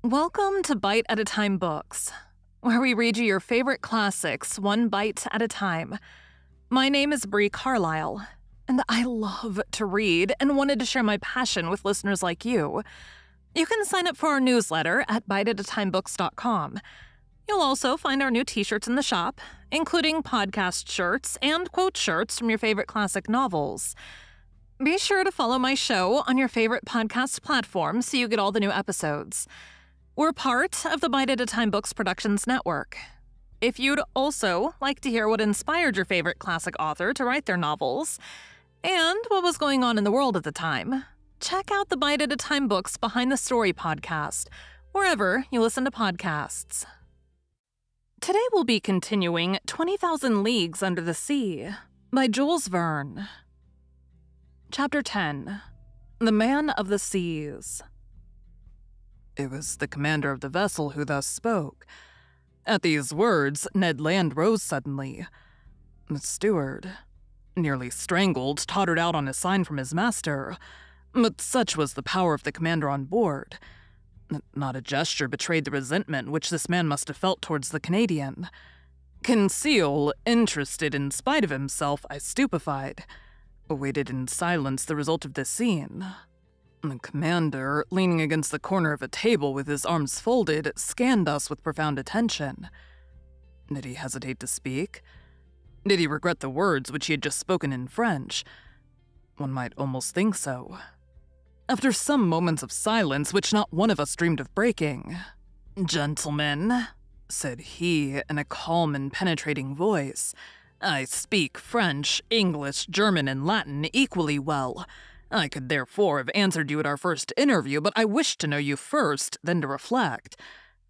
Welcome to Bite at a Time Books, where we read you your favorite classics one bite at a time. My name is Bree Carlile, and I love to read and wanted to share my passion with listeners like you. You can sign up for our newsletter at biteatatimebooks.com. You'll also find our new t-shirts in the shop, including podcast shirts and quote shirts from your favorite classic novels. Be sure to follow my show on your favorite podcast platform so you get all the new episodes. We're part of the Bite at a Time Books Productions Network. If you'd also like to hear what inspired your favorite classic author to write their novels, and what was going on in the world at the time, check out the Bite at a Time Books Behind the Story podcast, wherever you listen to podcasts. Today we'll be continuing 20,000 Leagues Under the Sea by Jules Verne. Chapter 10. The Man of the Seas. It was the commander of the vessel who thus spoke. At these words, Ned Land rose suddenly. The steward, nearly strangled, tottered out on a sign from his master. But such was the power of the commander on board. Not a gesture betrayed the resentment which this man must have felt towards the Canadian. Conseil, interested in spite of himself, I stupefied, awaited in silence the result of this scene. The commander, leaning against the corner of a table with his arms folded, scanned us with profound attention. Did he hesitate to speak? Did he regret the words which he had just spoken in French? One might almost think so. After some moments of silence which not one of us dreamed of breaking, "Gentlemen," said he in a calm and penetrating voice, "I speak French, English, German, and Latin equally well. I could therefore have answered you at our first interview, but I wished to know you first, then to reflect.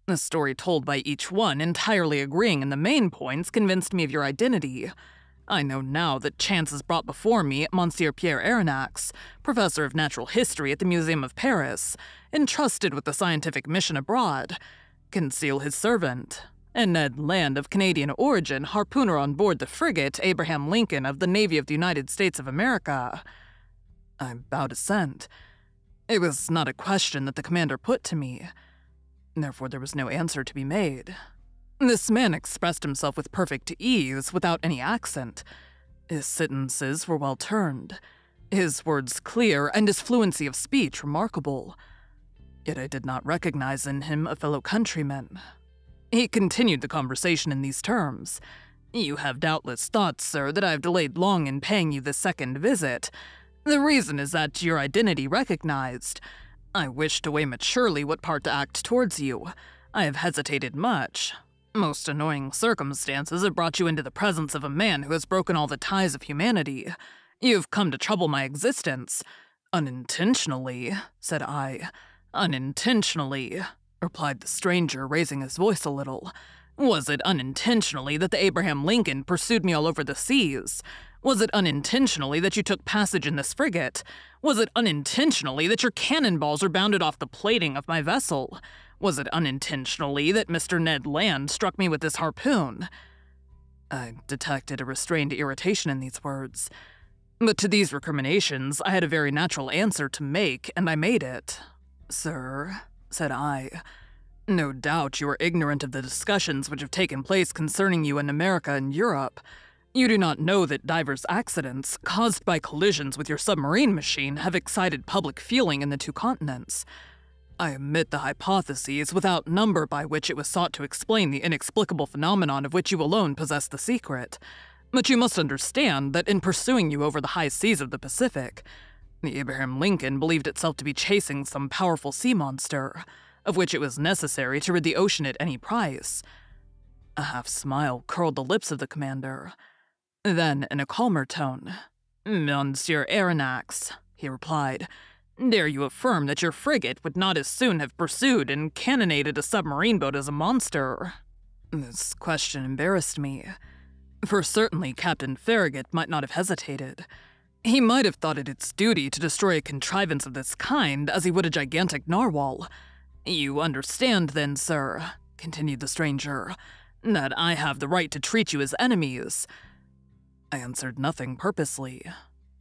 The story told by each one, entirely agreeing in the main points, convinced me of your identity. I know now that chance has brought before me Monsieur Pierre Aronnax, professor of natural history at the Museum of Paris, entrusted with the scientific mission abroad, Conseil his servant, and Ned Land of Canadian origin, harpooner on board the frigate Abraham Lincoln of the Navy of the United States of America." I bowed assent. It was not a question that the commander put to me. Therefore there was no answer to be made. This man expressed himself with perfect ease, without any accent. His sentences were well turned, his words clear, and his fluency of speech remarkable. Yet I did not recognize in him a fellow countryman. He continued the conversation in these terms. "You have doubtless thought, sir, that I have delayed long in paying you this second visit. The reason is that your identity recognized. I wish to weigh maturely what part to act towards you. I have hesitated much. Most annoying circumstances have brought you into the presence of a man who has broken all the ties of humanity. You've come to trouble my existence. Unintentionally," said I. "Unintentionally," replied the stranger, raising his voice a little. "Was it unintentionally that the Abraham Lincoln pursued me all over the seas? Was it unintentionally that you took passage in this frigate? Was it unintentionally that your cannonballs were bounded off the plating of my vessel? Was it unintentionally that Mr. Ned Land struck me with this harpoon?" I detected a restrained irritation in these words. But to these recriminations I had a very natural answer to make, and I made it. "Sir," said I, "no doubt you are ignorant of the discussions which have taken place concerning you in America and Europe. You do not know that divers accidents, caused by collisions with your submarine machine, have excited public feeling in the two continents. I admit the hypotheses without number by which it was sought to explain the inexplicable phenomenon of which you alone possess the secret. But you must understand that in pursuing you over the high seas of the Pacific, the Abraham Lincoln believed itself to be chasing some powerful sea monster, of which it was necessary to rid the ocean at any price." A half smile curled the lips of the commander. Then, in a calmer tone, "Monsieur Aronnax," he replied, "dare you affirm that your frigate would not as soon have pursued and cannonaded a submarine boat as a monster?" This question embarrassed me, for certainly Captain Farragut might not have hesitated. He might have thought it its duty to destroy a contrivance of this kind as he would a gigantic narwhal. "You understand then, sir," continued the stranger, "that I have the right to treat you as enemies." I answered nothing purposely.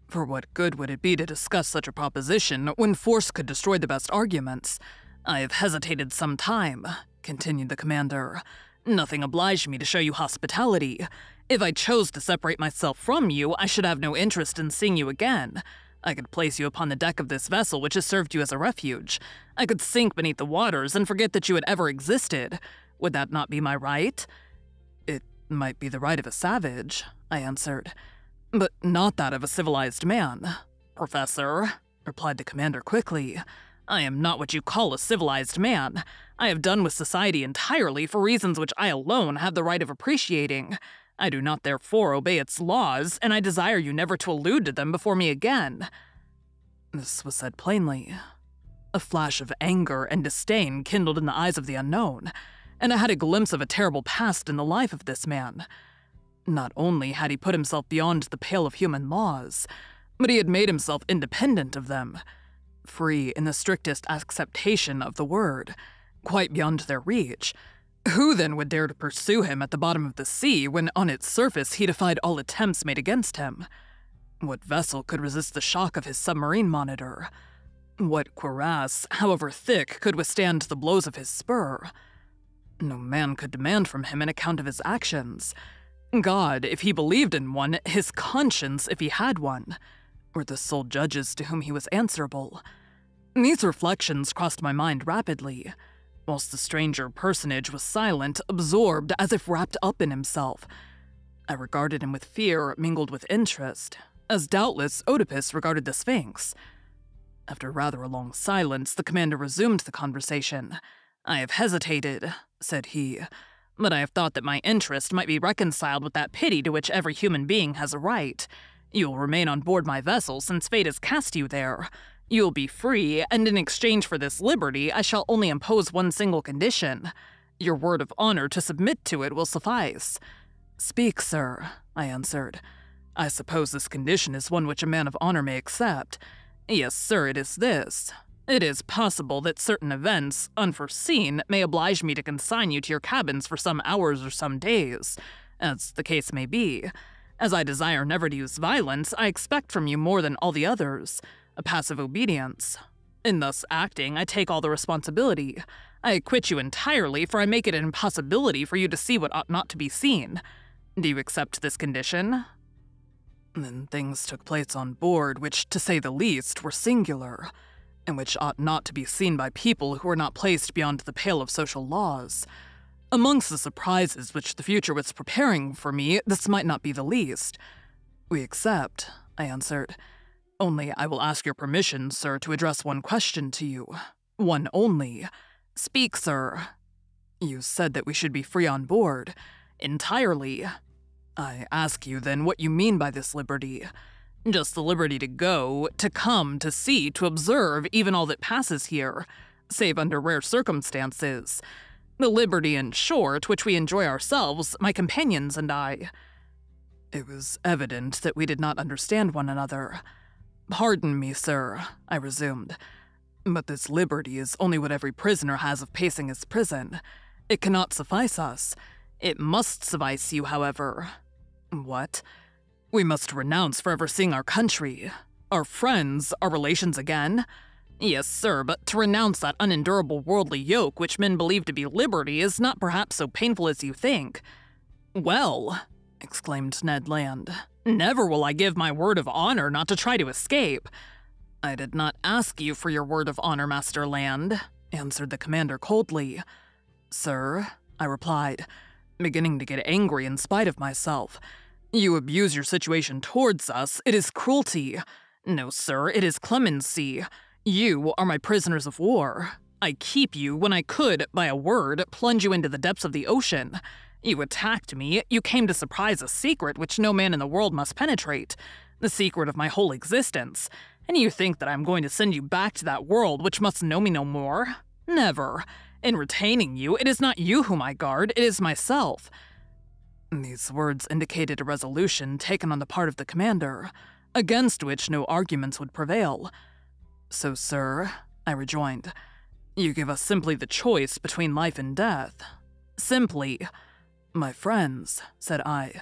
For what good would it be to discuss such a proposition when force could destroy the best arguments? "I have hesitated some time," continued the commander. "Nothing obliged me to show you hospitality. If I chose to separate myself from you, I should have no interest in seeing you again. I could place you upon the deck of this vessel which has served you as a refuge. I could sink beneath the waters and forget that you had ever existed. Would that not be my right?" "It might be the right of a savage," I answered, "but not that of a civilized man." "Professor," replied the commander quickly, "I am not what you call a civilized man. I have done with society entirely for reasons which I alone have the right of appreciating. I do not therefore obey its laws, and I desire you never to allude to them before me again." This was said plainly. A flash of anger and disdain kindled in the eyes of the unknown, and I had a glimpse of a terrible past in the life of this man. Not only had he put himself beyond the pale of human laws, but he had made himself independent of them, free in the strictest acceptation of the word, quite beyond their reach. Who then would dare to pursue him at the bottom of the sea when on its surface he defied all attempts made against him? What vessel could resist the shock of his submarine monitor? What cuirass, however thick, could withstand the blows of his spur? No man could demand from him an account of his actions. God, if he believed in one, his conscience, if he had one, were the sole judges to whom he was answerable. These reflections crossed my mind rapidly, whilst the stranger personage was silent, absorbed, as if wrapped up in himself. I regarded him with fear mingled with interest, as doubtless Oedipus regarded the Sphinx. After rather a long silence, the commander resumed the conversation. "I have hesitated," said he, "but I have thought that my interest might be reconciled with that pity to which every human being has a right. You will remain on board my vessel since fate has cast you there. You will be free, and in exchange for this liberty, I shall only impose one single condition. Your word of honor to submit to it will suffice." "Speak, sir," I answered. "I suppose this condition is one which a man of honor may accept." "Yes, sir, it is this. It is possible that certain events, unforeseen, may oblige me to consign you to your cabins for some hours or some days, as the case may be. As I desire never to use violence, I expect from you more than all the others, a passive obedience. In thus acting, I take all the responsibility. I acquit you entirely, for I make it an impossibility for you to see what ought not to be seen. Do you accept this condition?" Then things took place on board which, to say the least, were singular, and which ought not to be seen by people who were not placed beyond the pale of social laws. Amongst the surprises which the future was preparing for me, this might not be the least. "We accept," I answered. "Only I will ask your permission, sir, to address one question to you. One only." "Speak, sir." "You said that we should be free on board." "Entirely." "I ask you, then, what you mean by this liberty?" "Just the liberty to go, to come, to see, to observe even all that passes here, save under rare circumstances. The liberty, in short, which we enjoy ourselves, my companions and I." It was evident that we did not understand one another. "Pardon me, sir," I resumed, "but this liberty is only what every prisoner has of pacing his prison. It cannot suffice us. It must suffice you, however." "What?" "We must renounce forever seeing our country, our friends, our relations again." "Yes, sir, but to renounce that unendurable worldly yoke which men believe to be liberty is not perhaps so painful as you think." "Well," exclaimed Ned Land, "never will I give my word of honor not to try to escape." "I did not ask you for your word of honor, Master Land," answered the commander coldly. "Sir," I replied, beginning to get angry in spite of myself, "you abuse your situation towards us. It is cruelty." "No, sir, it is clemency. You are my prisoners of war. I keep you when I could, by a word, plunge you into the depths of the ocean. You attacked me. You came to surprise a secret which no man in the world must penetrate, the secret of my whole existence. And you think that I am going to send you back to that world which must know me no more? Never. In retaining you, it is not you whom I guard, it is myself." These words indicated a resolution taken on the part of the commander, against which no arguments would prevail. "So, sir," I rejoined, "you give us simply the choice between life and death." "Simply." "My friends," said I,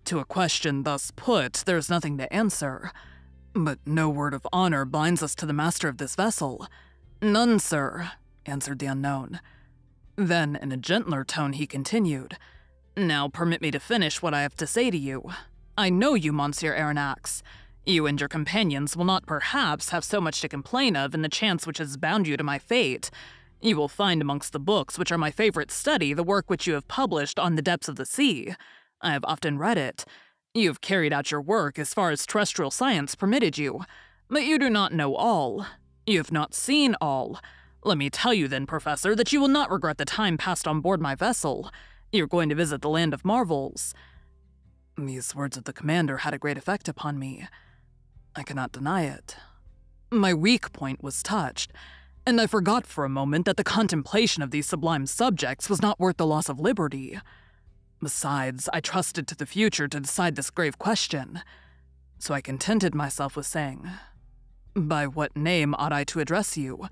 "to a question thus put, there is nothing to answer. But no word of honor binds us to the master of this vessel." "None, sir." answered the unknown. Then, in a gentler tone, he continued, "Now permit me to finish what I have to say to you. I know you, Monsieur Aronnax. You and your companions will not perhaps have so much to complain of in the chance which has bound you to my fate. You will find amongst the books which are my favorite study the work which you have published on the depths of the sea. I have often read it. You have carried out your work as far as terrestrial science permitted you, but you do not know all. You have not seen all. Let me tell you then, Professor, that you will not regret the time passed on board my vessel. You're going to visit the land of marvels." These words of the commander had a great effect upon me. I cannot deny it. My weak point was touched, and I forgot for a moment that the contemplation of these sublime subjects was not worth the loss of liberty. Besides, I trusted to the future to decide this grave question, so I contented myself with saying, "By what name ought I to address you?"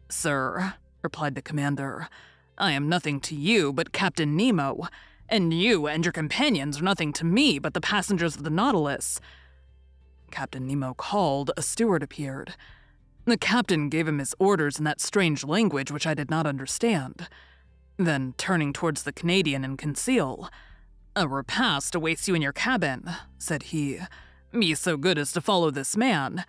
"Sir," replied the commander, "I am nothing to you but Captain Nemo, and you and your companions are nothing to me but the passengers of the Nautilus." Captain Nemo called, a steward appeared. The captain gave him his orders in that strange language which I did not understand. Then, turning towards the Canadian and Conseil, "A repast awaits you in your cabin," said he. "Be so good as to follow this man.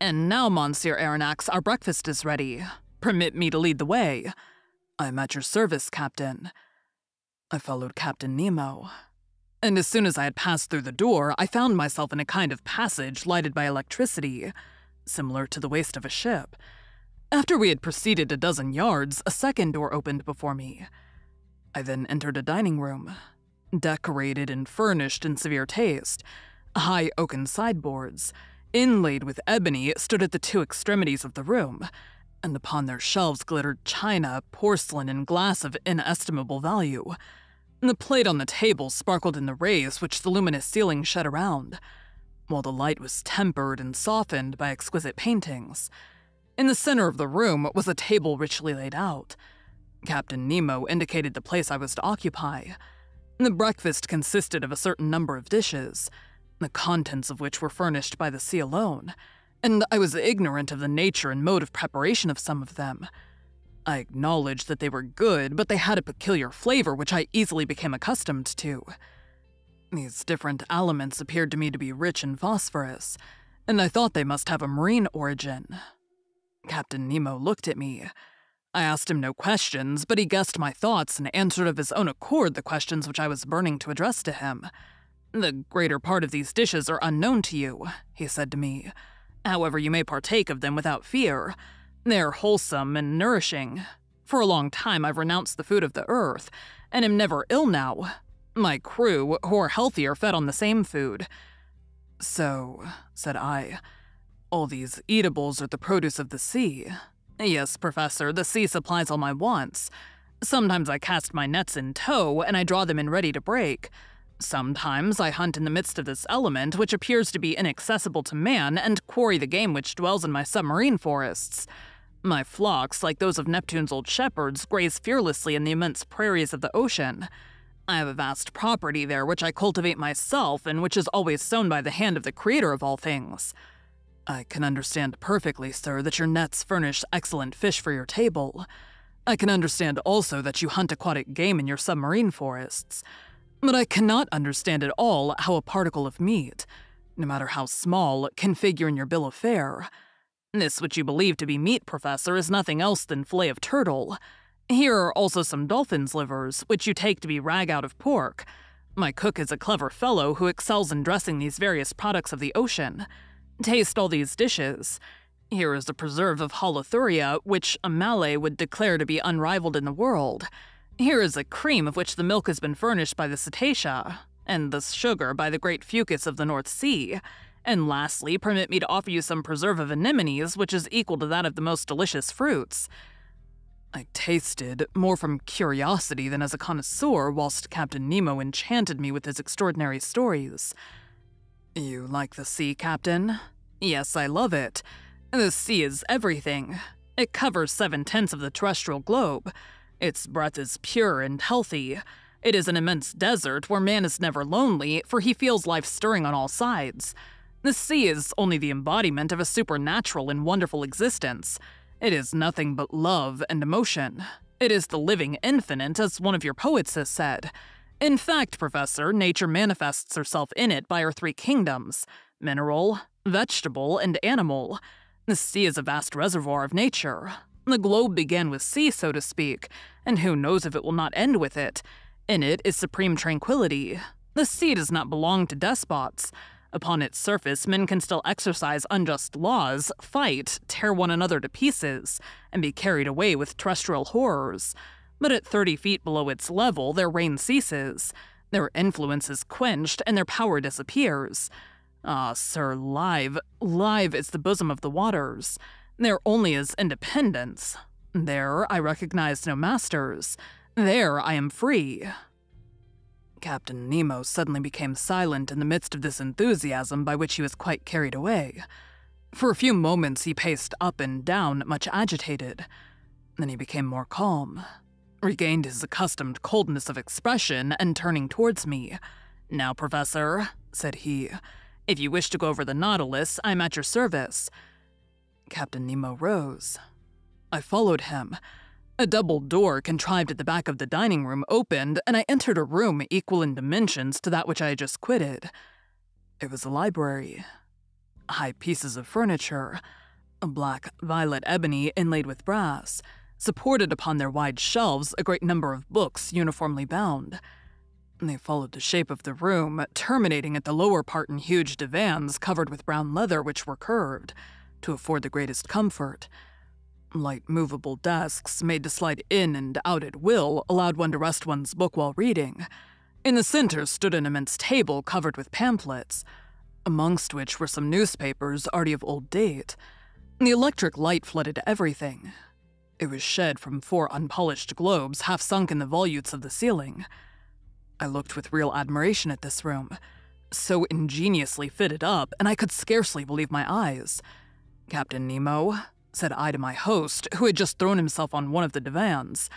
And now, Monsieur Aronnax, our breakfast is ready. Permit me to lead the way." "I am at your service, Captain." I followed Captain Nemo, and as soon as I had passed through the door, I found myself in a kind of passage lighted by electricity, similar to the waist of a ship. After we had proceeded a dozen yards, a second door opened before me. I then entered a dining room, decorated and furnished in severe taste. High oaken sideboards, inlaid with ebony, stood at the two extremities of the room, and upon their shelves glittered china, porcelain, and glass of inestimable value. The plate on the table sparkled in the rays which the luminous ceiling shed around, while the light was tempered and softened by exquisite paintings. In the center of the room was a table richly laid out. Captain Nemo indicated the place I was to occupy. The breakfast consisted of a certain number of dishes, the contents of which were furnished by the sea alone, and I was ignorant of the nature and mode of preparation of some of them. I acknowledged that they were good, but they had a peculiar flavor which I easily became accustomed to. These different elements appeared to me to be rich in phosphorus, and I thought they must have a marine origin. Captain Nemo looked at me. I asked him no questions, but he guessed my thoughts and answered of his own accord the questions which I was burning to address to him. "The greater part of these dishes are unknown to you," he said to me. "However, you may partake of them without fear. They're wholesome and nourishing. For a long time I've renounced the food of the earth, and am never ill now. My crew, who are healthy, are fed on the same food." "So," said I, "all these eatables are the produce of the sea?" "Yes, Professor, the sea supplies all my wants. Sometimes I cast my nets in tow, and I draw them in ready to break. Sometimes I hunt in the midst of this element, which appears to be inaccessible to man, and quarry the game which dwells in my submarine forests. My flocks, like those of Neptune's old shepherds, graze fearlessly in the immense prairies of the ocean. I have a vast property there which I cultivate myself, and which is always sown by the hand of the Creator of all things. I can understand perfectly, sir, that your nets furnish excellent fish for your table. I can understand also that you hunt aquatic game in your submarine forests. But I cannot understand at all how a particle of meat, no matter how small, can figure in your bill of fare. This which you believe to be meat, Professor, is nothing else than fillet of turtle. Here are also some dolphin's livers, which you take to be rag out of pork. My cook is a clever fellow who excels in dressing these various products of the ocean. Taste all these dishes. Here is a preserve of holothuria, which a Malay would declare to be unrivaled in the world. Here is a cream of which the milk has been furnished by the cetacea, and the sugar by the great fucus of the North Sea. And lastly, permit me to offer you some preserve of anemones, which is equal to that of the most delicious fruits." I tasted, more from curiosity than as a connoisseur, whilst Captain Nemo enchanted me with his extraordinary stories. "You like the sea, Captain?" "Yes, I love it. The sea is everything. It covers 7/10 of the terrestrial globe. Its breath is pure and healthy. It is an immense desert where man is never lonely, for he feels life stirring on all sides. The sea is only the embodiment of a supernatural and wonderful existence. It is nothing but love and emotion. It is the living infinite, as one of your poets has said. In fact, Professor, nature manifests herself in it by her three kingdoms: mineral, vegetable, and animal. The sea is a vast reservoir of nature. The globe began with sea, so to speak, and who knows if it will not end with it. In it is supreme tranquility. The sea does not belong to despots. Upon its surface, men can still exercise unjust laws, fight, tear one another to pieces, and be carried away with terrestrial horrors. But at 30 feet below its level, their reign ceases. Their influence is quenched, and their power disappears. Ah, sir, live is the bosom of the waters. There only is independence. There I recognize no masters. There I am free. Captain Nemo suddenly became silent in the midst of this enthusiasm by which he was quite carried away. For a few moments he paced up and down, much agitated. Then he became more calm, regained his accustomed coldness of expression, and turning towards me. "Now, Professor," said he, "if you wish to go over the Nautilus, I'm at your service." Captain Nemo rose. I followed him. A double door contrived at the back of the dining room opened, and I entered a room equal in dimensions to that which I had just quitted. It was a library. High pieces of furniture, a black violet ebony inlaid with brass, supported upon their wide shelves a great number of books uniformly bound. They followed the shape of the room, terminating at the lower part in huge divans covered with brown leather which were curved, to afford the greatest comfort. Light movable desks, made to slide in and out at will, allowed one to rest one's book while reading. In the center stood an immense table covered with pamphlets, amongst which were some newspapers already of old date. The electric light flooded everything. It was shed from 4 unpolished globes half sunk in the volutes of the ceiling. I looked with real admiration at this room, so ingeniously fitted up, and I could scarcely believe my eyes. "Captain Nemo," said I to my host, who had just thrown himself on one of the divans,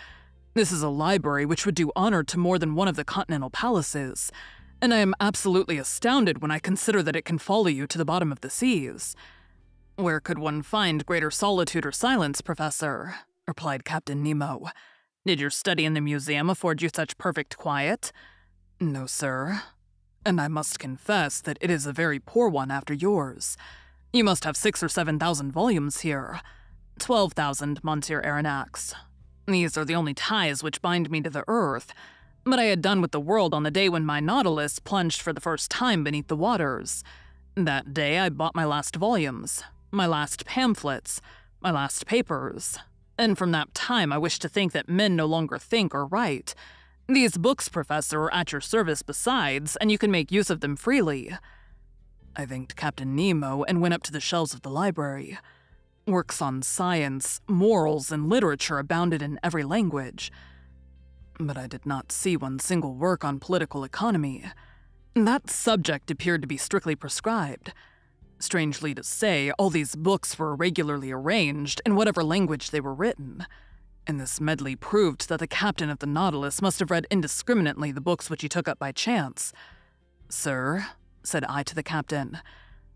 "this is a library which would do honor to more than one of the continental palaces, and I am absolutely astounded when I consider that it can follow you to the bottom of the seas." "Where could one find greater solitude or silence, Professor?" replied Captain Nemo. "Did your study in the museum afford you such perfect quiet?" "No, sir. And I must confess that it is a very poor one after yours. You must have 6,000 or 7,000 volumes here. 12,000, Monsieur Aronnax. These are the only ties which bind me to the earth. But I had done with the world on the day when my Nautilus plunged for the first time beneath the waters. That day I bought my last volumes, my last pamphlets, my last papers. And from that time I wish to think that men no longer think or write. These books, Professor, are at your service besides, and you can make use of them freely." I thanked Captain Nemo and went up to the shelves of the library. Works on science, morals, and literature abounded in every language. But I did not see one single work on political economy. That subject appeared to be strictly prescribed. Strangely to say, all these books were irregularly arranged in whatever language they were written, and this medley proved that the captain of the Nautilus must have read indiscriminately the books which he took up by chance. "Sir," said I to the captain,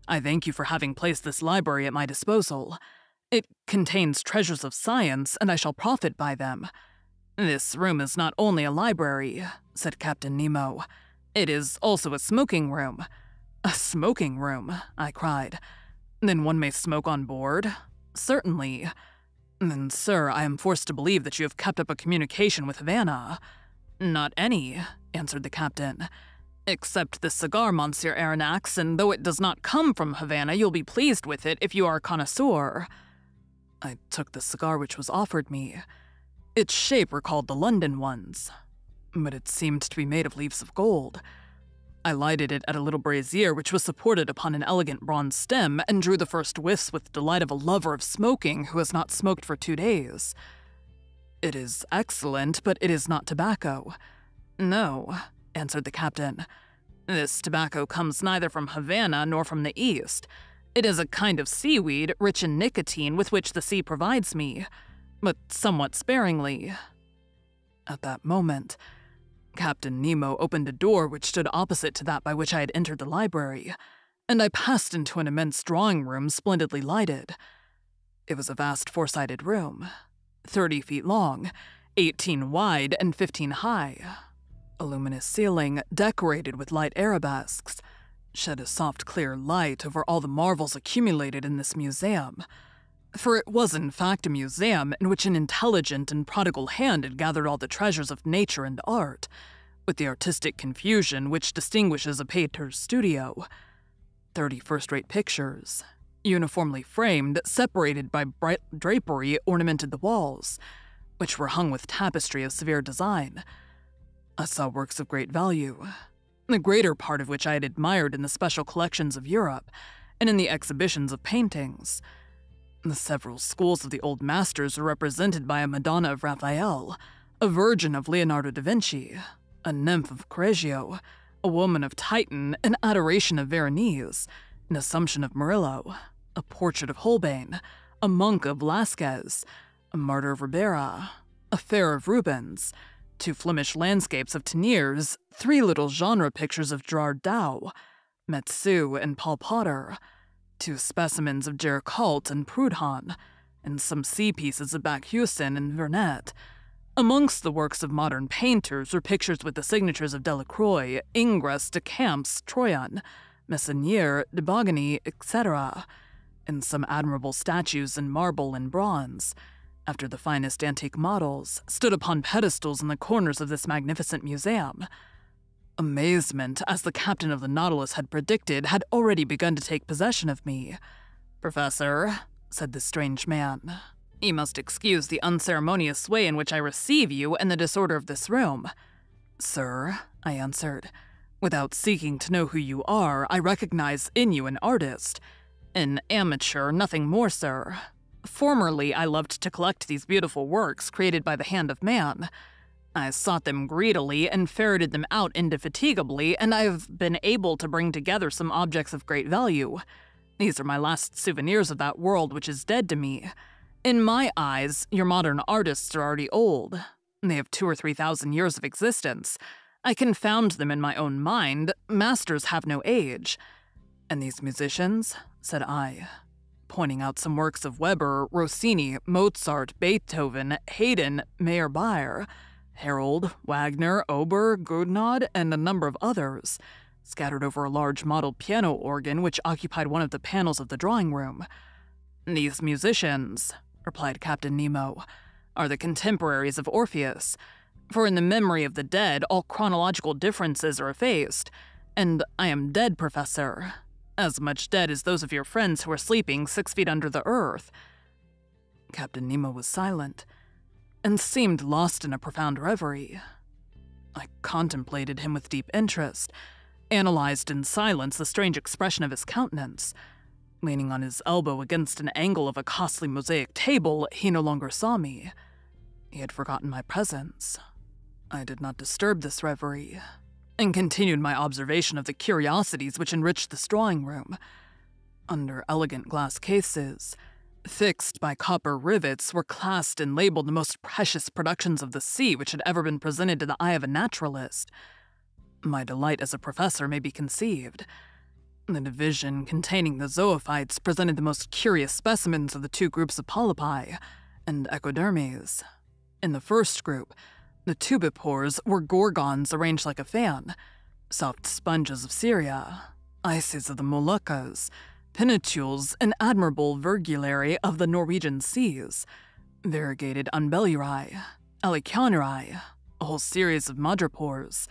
"I thank you for having placed this library at my disposal. It contains treasures of science, and I shall profit by them." "This room is not only a library," said Captain Nemo. "It is also a smoking room." "A smoking room?" I cried. "Then one may smoke on board?" "Certainly." "Then, sir, I am forced to believe that you have kept up a communication with Havana." "Not any," answered the captain. "Except this cigar, Monsieur Aronnax, and though it does not come from Havana, you'll be pleased with it if you are a connoisseur." I took the cigar which was offered me. Its shape recalled the London ones, but it seemed to be made of leaves of gold. I lighted it at a little brazier which was supported upon an elegant bronze stem, and drew the first whiffs with delight of a lover of smoking who has not smoked for 2 days. "It is excellent, but it is not tobacco." "No," answered the captain. "This tobacco comes neither from Havana nor from the East. It is a kind of seaweed rich in nicotine with which the sea provides me, but somewhat sparingly." At that moment, Captain Nemo opened a door which stood opposite to that by which I had entered the library, and I passed into an immense drawing room splendidly lighted. It was a vast four-sided room, 30 feet long, 18 wide, and 15 high. A luminous ceiling, decorated with light arabesques, shed a soft, clear light over all the marvels accumulated in this museum. For it was in fact a museum in which an intelligent and prodigal hand had gathered all the treasures of nature and art, with the artistic confusion which distinguishes a painter's studio. 30 first-rate pictures, uniformly framed, separated by bright drapery, ornamented the walls, which were hung with tapestry of severe design. I saw works of great value, the greater part of which I had admired in the special collections of Europe and in the exhibitions of paintings. The several schools of the old masters were represented by a Madonna of Raphael, a Virgin of Leonardo da Vinci, a nymph of Correggio, a woman of Titan, an Adoration of Veronese, an Assumption of Murillo, a portrait of Holbein, a monk of Velázquez, a martyr of Ribera, a fair of Rubens, 2 Flemish landscapes of Teniers, 3 little genre pictures of Gerard Dow, Metsu and Paul Potter, 2 specimens of Géricault and Proudhon, and some sea pieces of Bakhuysen and Vernet. Amongst the works of modern painters were pictures with the signatures of Delacroix, Ingres, de Camps, Troyon, Messonnier, de Bogany, etc., and some admirable statues in marble and bronze, after the finest antique models, stood upon pedestals in the corners of this magnificent museum. Amazement, as the captain of the Nautilus had predicted, had already begun to take possession of me. "Professor," said the strange man, "you must excuse the unceremonious way in which I receive you and the disorder of this room." "Sir," I answered, "without seeking to know who you are, I recognize in you an artist. An amateur, nothing more, sir. Formerly, I loved to collect these beautiful works created by the hand of man. I sought them greedily and ferreted them out indefatigably, and I have been able to bring together some objects of great value. These are my last souvenirs of that world which is dead to me. In my eyes, your modern artists are already old. They have 2,000 or 3,000 years of existence. I can found them in my own mind. Masters have no age. And these musicians?" said I, pointing out some works of Weber, Rossini, Mozart, Beethoven, Haydn, Meyerbeer, Harold, Wagner, Ober, Gounod, and a number of others, scattered over a large model piano organ which occupied one of the panels of the drawing room. "These musicians," replied Captain Nemo, "are the contemporaries of Orpheus, for in the memory of the dead all chronological differences are effaced, and I am dead, Professor, as much dead as those of your friends who are sleeping 6 feet under the earth." Captain Nemo was silent, and seemed lost in a profound reverie. I contemplated him with deep interest, analyzed in silence the strange expression of his countenance. Leaning on his elbow against an angle of a costly mosaic table, he no longer saw me. He had forgotten my presence. I did not disturb this reverie, and continued my observation of the curiosities which enriched this drawing room. Under elegant glass cases, fixed by copper rivets, were classed and labeled the most precious productions of the sea which had ever been presented to the eye of a naturalist. My delight as a professor may be conceived. The division containing the zoophytes presented the most curious specimens of the 2 groups of polypi and echodermes. In the first group, the tubipores were gorgons arranged like a fan, soft sponges of Syria, ices of the Moluccas, pinatules and admirable virgulary of the Norwegian seas, variegated umbellulae, alicanurae, a whole series of madrepores,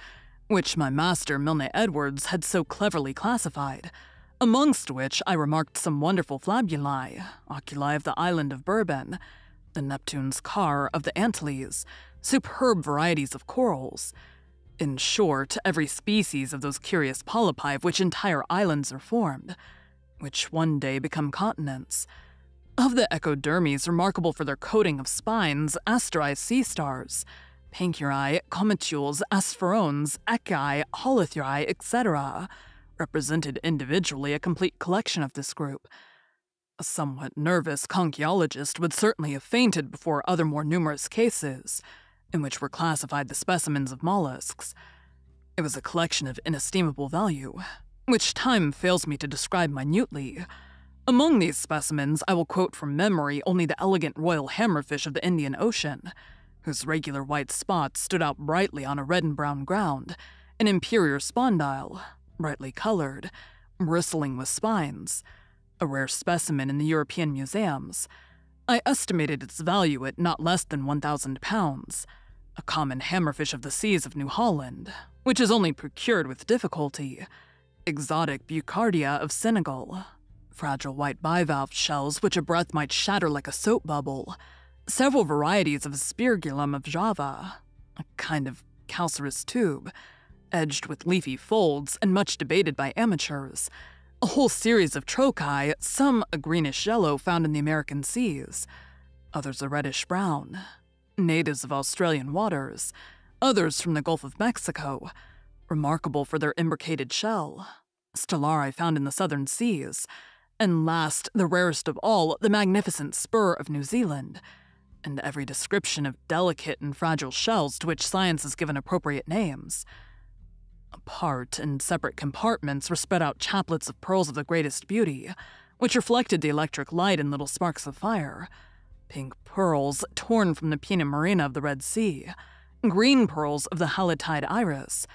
which my master Milne Edwards had so cleverly classified, amongst which I remarked some wonderful flabuli, oculi of the island of Bourbon, the Neptune's car of the Antilles, superb varieties of corals. In short, every species of those curious polypi of which entire islands are formed, which one day become continents. Of the echodermes remarkable for their coating of spines, asterized sea stars, pancurae, comatules, aspherones, ecci, holothuri, etc., represented individually a complete collection of this group. A somewhat nervous conchiologist would certainly have fainted before other more numerous cases, in which were classified the specimens of mollusks. It was a collection of inestimable value, which time fails me to describe minutely. Among these specimens, I will quote from memory only the elegant royal hammerfish of the Indian Ocean, whose regular white spots stood out brightly on a red and brown ground, an imperial spondyle, brightly colored, bristling with spines, a rare specimen in the European museums. I estimated its value at not less than 1,000 pounds, a common hammerfish of the seas of New Holland, which is only procured with difficulty, exotic Bucardia of Senegal, fragile white bivalve shells which a breath might shatter like a soap bubble, several varieties of Spirgulum of Java, a kind of calcareous tube, edged with leafy folds and much debated by amateurs, a whole series of trochai, some a greenish yellow found in the American seas, others a reddish brown, natives of Australian waters, others from the Gulf of Mexico, remarkable for their imbricated shell, stellari found in the southern seas, and last, the rarest of all, the magnificent spur of New Zealand, and every description of delicate and fragile shells to which science has given appropriate names. Apart, in separate compartments, were spread out chaplets of pearls of the greatest beauty, which reflected the electric light in little sparks of fire. Pink pearls torn from the Pinna Marina of the Red Sea, green pearls of the Halitide iris,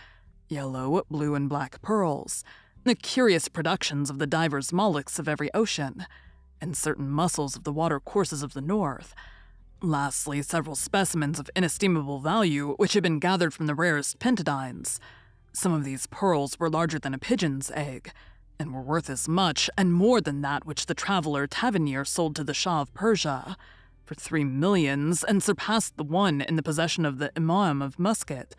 yellow, blue, and black pearls, the curious productions of the divers mollusks of every ocean, and certain mussels of the water courses of the north. Lastly, several specimens of inestimable value which had been gathered from the rarest pentadines. Some of these pearls were larger than a pigeon's egg, and were worth as much and more than that which the traveler Tavernier sold to the Shah of Persia for 3 millions, and surpassed the one in the possession of the Imam of Muscat,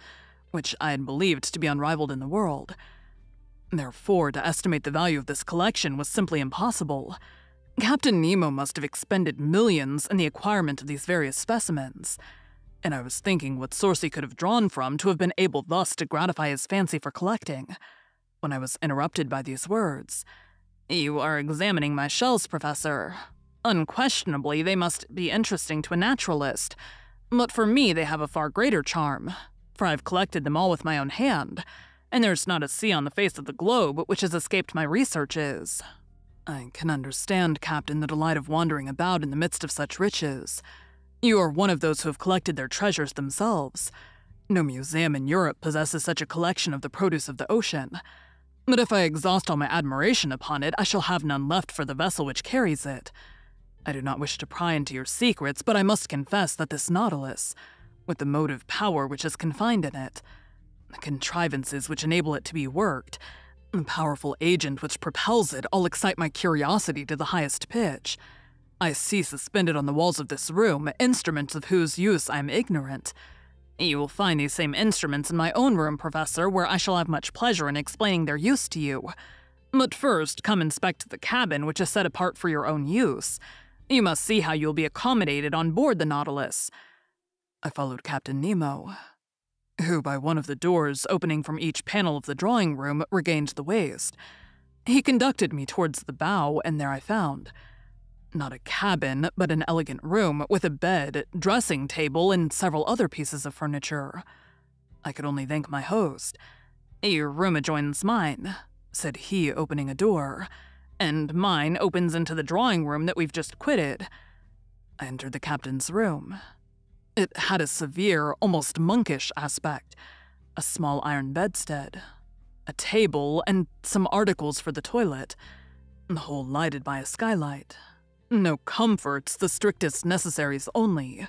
which I had believed to be unrivaled in the world. Therefore, to estimate the value of this collection was simply impossible. Captain Nemo must have expended millions in the acquirement of these various specimens, and I was thinking what source he could have drawn from to have been able thus to gratify his fancy for collecting, when I was interrupted by these words. "You are examining my shells, Professor. Unquestionably, they must be interesting to a naturalist, but for me they have a far greater charm, for I've collected them all with my own hand, and there's not a sea on the face of the globe which has escaped my researches." "I can understand, Captain, the delight of wandering about in the midst of such riches. You are one of those who have collected their treasures themselves. No museum in Europe possesses such a collection of the produce of the ocean. But if I exhaust all my admiration upon it, I shall have none left for the vessel which carries it. I do not wish to pry into your secrets, but I must confess that this Nautilus, with the motive power which is confined in it, the contrivances which enable it to be worked, the powerful agent which propels it, all excite my curiosity to the highest pitch. I see suspended on the walls of this room instruments of whose use I am ignorant. You will find these same instruments in my own room, Professor, where I shall have much pleasure in explaining their use to you. But first, come inspect the cabin which is set apart for your own use. You must see how you will be accommodated on board the Nautilus." I followed Captain Nemo, who, by one of the doors opening from each panel of the drawing room, regained the waist. He conducted me towards the bow, and there I found not a cabin, but an elegant room with a bed, dressing table, and several other pieces of furniture. I could only thank my host. "Your room adjoins mine," said he, opening a door, "and mine opens into the drawing room that we've just quitted." I entered the captain's room. It had a severe, almost monkish aspect, a small iron bedstead, a table, and some articles for the toilet, the whole lighted by a skylight. No comforts, the strictest necessaries only.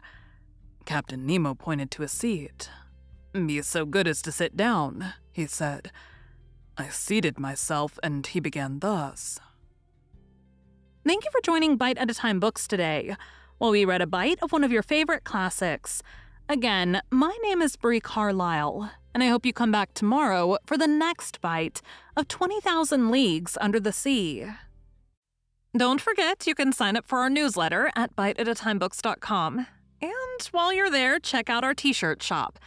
Captain Nemo pointed to a seat. "Be so good as to sit down," he said. I seated myself, and he began thus. "Thank you for joining Bite at a Time Books today, while we read a bite of one of your favorite classics. Again, my name is Bree Carlile, and I hope you come back tomorrow for the next bite of 20,000 Leagues Under the Sea." Don't forget, you can sign up for our newsletter at biteatatimebooks.com. And while you're there, check out our t-shirt shop.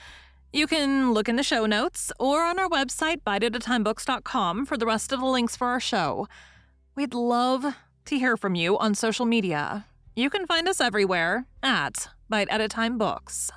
You can look in the show notes or on our website, biteatatimebooks.com, for the rest of the links for our show. We'd love to hear from you on social media. You can find us everywhere at Bite at a Time Books.